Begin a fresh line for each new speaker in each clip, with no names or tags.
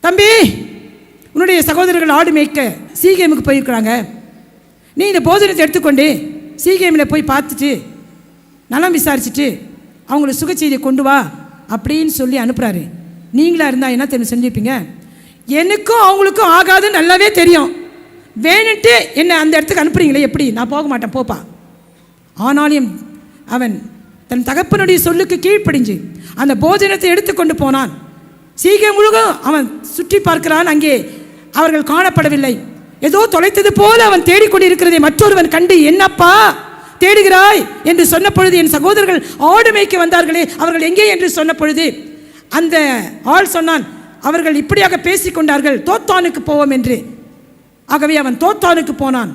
தம்பி, உன்னுடைய சகோதரர்கள் ஆடு மேய்க்க சீகேமுக்கு போயிருக்கிறாங்க, நீ இந்த போஜனத்தை எடுத்துக்கொண்டு சீகேமில் போய் பார்த்துட்டு நலம் விசாரிச்சுட்டு அவங்கள சுகச்செய்தியை கொண்டு வா அப்படின்னு சொல்லி அனுப்புகிறாரு. நீங்களாக இருந்தால் என்ன தெரியும் செஞ்சுருப்பீங்க? எனக்கும் அவங்களுக்கும் ஆகாதுன்னு நல்லாவே தெரியும், வேணுன்ட்டு என்னை அந்த இடத்துக்கு அனுப்புறீங்களே, எப்படி? நான் போக மாட்டேன், போப்பா. ஆனாலும் அவன் தன் தகப்பனுடைய சொல்லுக்கு கீழ்ப்படிஞ்சு அந்த போஜனத்தை எடுத்துக்கொண்டு போனான். சீகே முழுதும் அவன் சுற்றி பார்க்கிறான், அங்கே அவர்கள் காணப்படவில்லை. ஏதோ தொலைத்தது போல அவன் தேடிக்கொண்டிருக்கிறதை மற்றொருவன் கண்டு, என்னப்பா தேடுகிறாய் என்று சொன்ன பொழுது, என் சகோதரர்கள் ஆடு மேய்க்க வந்தார்களே, அவர்கள் எங்கே என்று சொன்ன பொழுது அந்த ஆள் சொன்னான், அவர்கள் இப்படியாக பேசிக்கொண்டார்கள், தோத்தானுக்கு போவோம் என்று. ஆகவே அவன் தோத்தானுக்கு போனான்,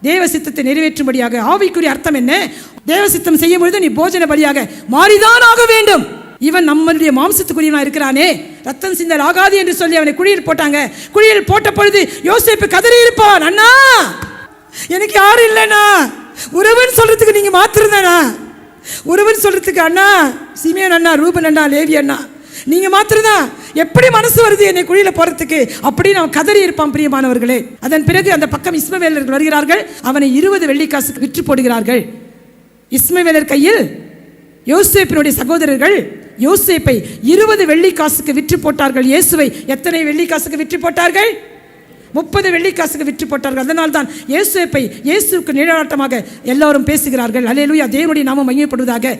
தேவ சித்தத்தை நிறைவேற்றும்படியாக. ஆவிக்குரிய அர்த்தம் என்ன? தேவ சித்தம் செய்யும் பொழுது நீ போஜன பலியாக மாறிதான் ஆக வேண்டும். இவன் நம்மளுடைய மாம்சத்துக்குரியவனா இருக்கிறானே, ரத்தம் சிந்தல் ஆகாது என்று சொல்லி அவனை குழியில் போட்டாங்க. குழியில் போட்ட பொழுது யோசேப்பு கதறி இருப்பான், அண்ணா எனக்கு யாரும் இல்லைண்ணா, உறவுன்னு சொல்றதுக்கு நீங்க மாத்திருந்தா, உறவுன்னு சொல்றதுக்கு அண்ணா சிமியன் அண்ணா, ரூபன் அண்ணா, லேவி அண்ணா, நீங்க மாத்திருந்தான். எப்படி மனசு வருது என்னை குழியில போறதுக்கு அப்படின்னு அவன் கதறி இருப்பான். பிரியமானவர்களே, அதன் பிறகு அந்த பக்கம் இஸ்மவேலர்கள் வருகிறார்கள், அவனை 20 வெள்ளிக்காசுக்கு விற்று போடுகிறார்கள். இஸ்மவேலர் கையில் யோசேப்பினுடைய சகோதரர்கள் யோசேப்பை 20 வெள்ளிக்காசுக்கு விற்று போட்டார்கள். இயேசுவை எத்தனை வெள்ளிக்காசுக்கு விற்று போட்டார்கள்? 30 வெள்ளிக்காசுக்கு விற்று போட்டார்கள். அதனால் தான் இயேசுவை இயேசுவுக்கு நிழலாட்டமாக எல்லாரும் பேசுகிறார்கள். அல்லேலூயா, தேவனுடைய நாமம் மகிமைப்படுவதாக.